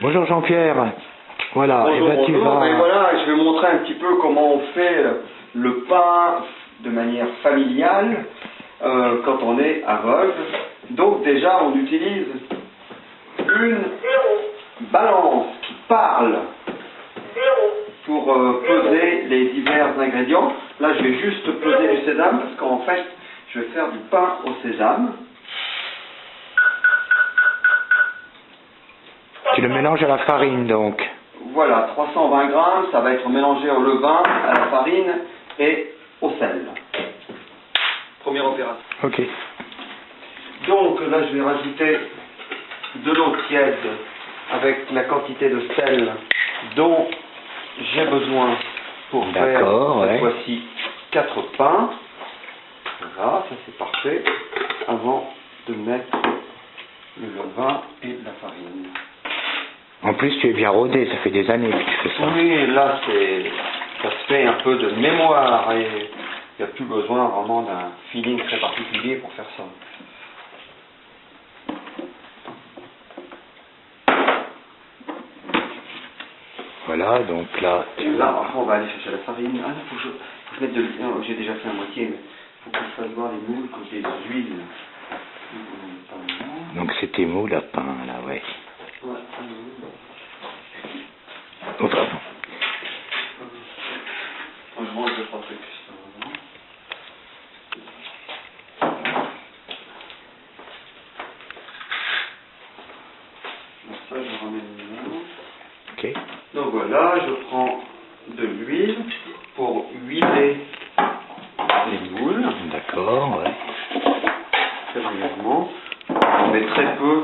Bonjour Jean-Pierre. Voilà, Bonjour, et ben, tu bonjour. vas... Et voilà, je vais montrer un petit peu comment on fait le pain de manière familiale quand on est aveugle. Donc déjà, on utilise une balance qui parle pour peser les divers ingrédients. Là, je vais juste peser du sésame parce qu'en fait, je vais faire du pain au sésame. Tu le mélanges à la farine donc. Voilà, 320 grammes, ça va être mélangé au levain, à la farine et au sel. Première opération. Ok. Donc là, je vais rajouter de l'eau tiède avec la quantité de sel dont j'ai besoin pour faire cette fois-ci 4 pains. Voilà, ça c'est parfait. Avant de mettre le levain et la farine. En plus, tu es bien rodé, ça fait des années que tu fais ça. Oui, là, ça se fait un peu de mémoire et il n'y a plus besoin vraiment d'un feeling très particulier pour faire ça. Voilà, donc là... Là, après, on va aller chercher la farine. Ah, il faut que je mette de l'huile. Non, j'ai déjà fait à moitié, mais il faut que je fasse voir les moules quand j'ai de l'huile. Donc c'était moule à pain, là, ouais. Ouais, Oh, pardon. je mange 2-3 trucs. Ça, je ramène là. Ok. Donc voilà, je prends de l'huile pour huiler les moules. D'accord, ouais. Très régulièrement. On met très peu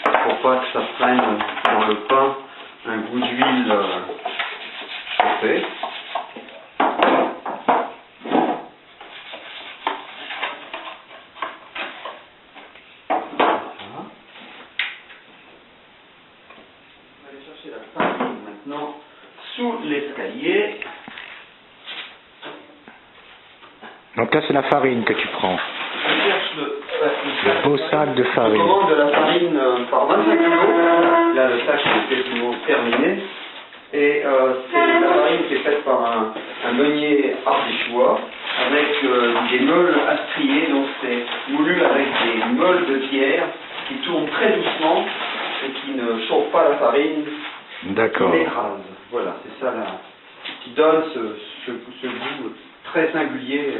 pour pas que ça prenne dans le pain un goût d'huile chauffée. La farine maintenant sous l'escalier. Donc là, c'est la farine que tu prends. Je cherche Le beau sac de Je farine. commande de la farine par 25 kg. Là, le sac est quasiment terminé. Et c'est la farine qui est faite par un meunier ardéchois avec des meules à strier. Donc c'est moulu avec des meules de pierre qui tournent très doucement et qui ne chauffent pas la farine. D'accord. L'écrase. Voilà, c'est ça là, qui donne ce goût très singulier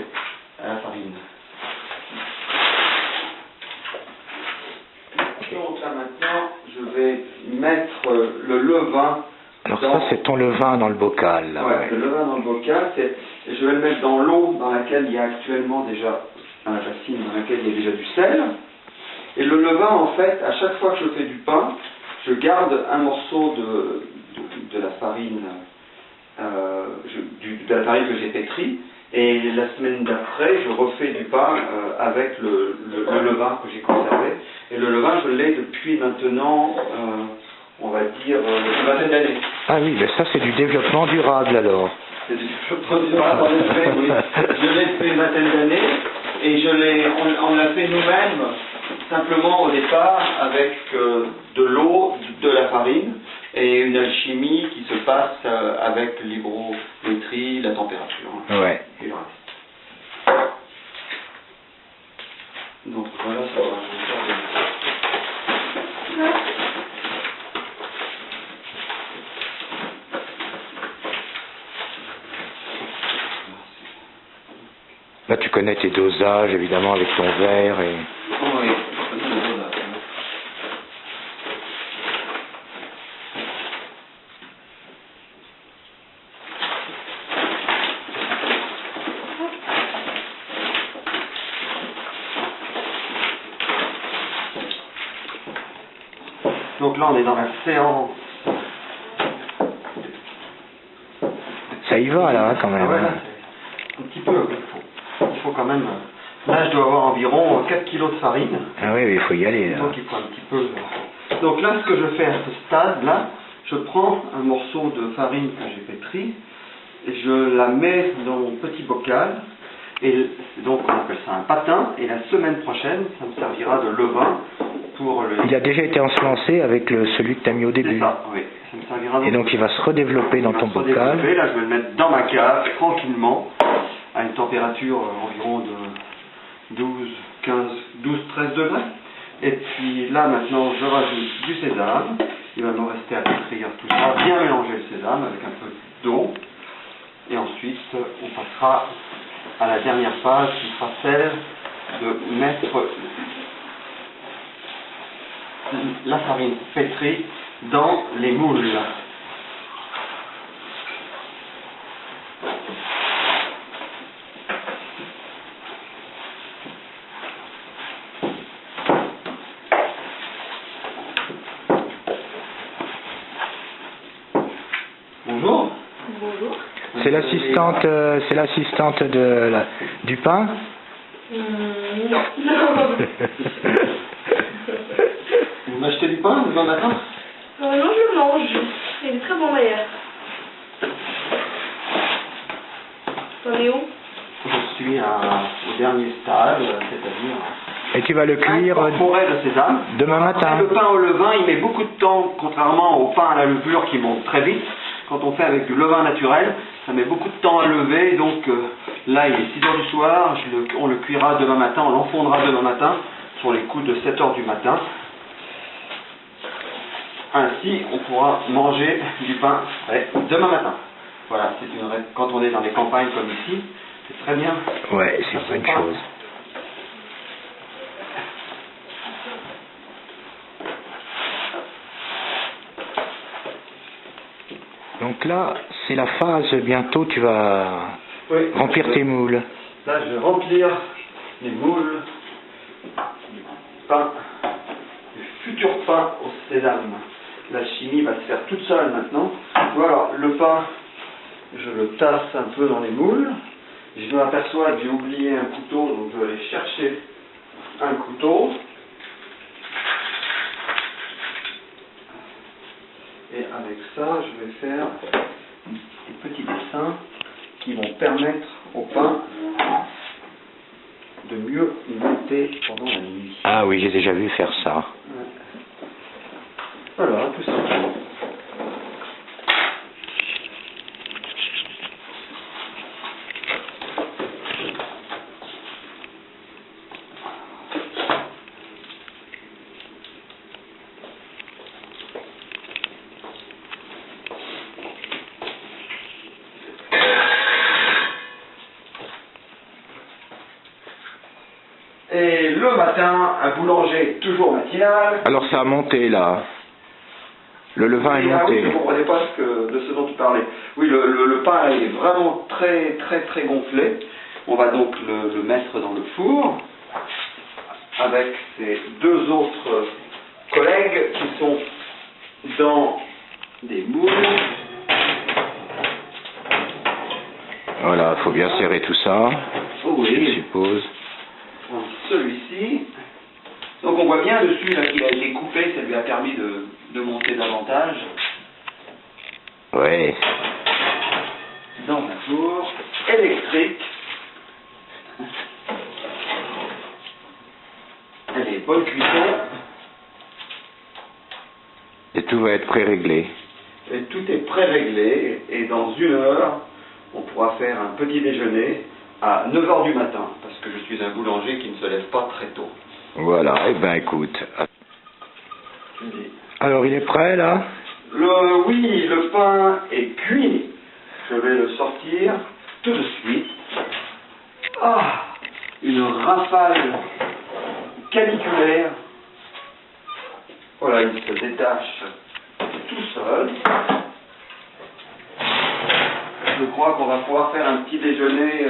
à la farine. Donc là maintenant, je vais mettre le levain. Alors ça, c'est ton levain dans le bocal, là, Ouais, le levain dans le bocal. Je vais le mettre dans l'eau dans laquelle il y a actuellement déjà, dans la bassine dans laquelle il y a déjà du sel. Et le levain, en fait, à chaque fois que je fais du pain, je garde un morceau de la farine, de la farine que j'ai pétrie, et la semaine d'après, je refais du pain avec le levain que j'ai conservé. Et le levain, je l'ai depuis maintenant, on va dire, une vingtaine d'années. Ah oui, mais ça, c'est du développement durable, alors. C'est du développement durable, en effet, oui. Je l'ai fait une vingtaine d'années, et on l'a fait nous-mêmes, simplement au départ, avec de l'eau, de la farine, et une alchimie qui se passe avec l'hygrométrie, la température. Ouais. Et le reste. Donc voilà, ça va Là, tu connais tes dosages, évidemment, avec ton verre et... oui. Donc là, on est dans la séance. Ça y va, là, quand même. Ah ouais, là, un petit peu. Il faut quand même... Là, je dois avoir environ 4 kg de farine. Ah oui, il faut y aller, là. Donc, il faut un petit peu... Donc là, ce que je fais à ce stade-là, je prends un morceau de farine que j'ai pétri, et je la mets dans mon petit bocal, et donc on appelle ça un patin, et la semaine prochaine, ça me servira de levain pour le... Il a déjà été ensemencé avec celui que tu as mis au C'est début. ça, oui. Ça me servira Et donc il va se redévelopper dans ton bocal. Là, je vais le mettre dans ma cave, tranquillement, à une température environ de 12-13 degrés. Et puis là, maintenant, je rajoute du sésame. Il va me rester à pétrir tout ça, bien mélanger le sésame avec un peu d'eau. Et ensuite, on passera à la dernière phase qui sera celle de mettre la farine pétrie dans les moules. Bonjour. Bonjour. C'est l'assistante du pain. Non. Vous m'achetez du pain demain matin? Non, je mange. Il est très bon d'ailleurs. T'en es où? Je suis au dernier stade, c'est-à-dire Et tu vas le cuire incorporer le sésame. demain matin. Le pain au levain, il met beaucoup de temps, contrairement au pain à la levure qui monte très vite. Quand on fait avec du levain naturel, ça met beaucoup de temps à lever. Donc là, il est 6 h du soir. On le cuira demain matin, on l'enfondra demain matin sur les coups de 7 h du matin. Ainsi, on pourra manger du pain frais demain matin. Voilà, quand on est dans les campagnes comme ici, c'est très bien. Ouais, c'est une bonne chose. Donc là, c'est la phase, bientôt tu vas remplir tes moules. Là, je vais remplir les moules du pain, du futur pain au sésame. La chimie va se faire toute seule maintenant. Voilà, le pain, je le tasse un peu dans les moules. Je m'aperçois que j'ai oublié un couteau, donc je vais aller chercher un couteau. Et avec ça, je vais faire des petits dessins qui vont permettre au pain de mieux monter pendant la nuit. Ah oui, j'ai déjà vu faire ça. Voilà, tout simplement. Et le matin, un boulanger toujours matinal. Alors ça a monté là. Le levain est Ah oui, monté. je ne comprenais pas de ce dont tu parlais. Oui, le pain est vraiment très très très gonflé. On va donc le mettre dans le four avec ses deux autres collègues qui sont dans des moules. Voilà, il faut bien serrer tout ça, Oh oui. je suppose. Celui-ci. Donc on voit bien dessus là qu'il a été coupé, ça lui a permis de monter davantage. Ouais. Dans un four électrique. Allez, bonne cuisson. Et tout va être pré-réglé. Et tout est pré-réglé. Et dans 1 heure, on pourra faire un petit déjeuner à 9 h du matin. Parce que je suis un boulanger qui ne se lève pas très tôt. Voilà, et ben écoute. Alors il est prêt là? Oui, le pain est cuit. Je vais le sortir tout de suite. Ah, une rafale caniculaire. Voilà, il se détache tout seul. Je crois qu'on va pouvoir faire un petit déjeuner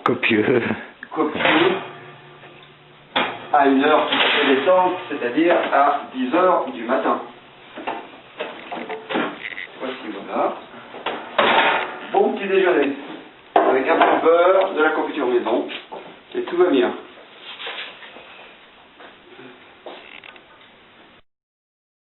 Copieux. copieux à une heure tout à fait décente, c'est-à-dire à 10 h du matin. Voici, voilà. Bon petit déjeuner avec un peu de beurre, de la confiture maison, et tout va bien.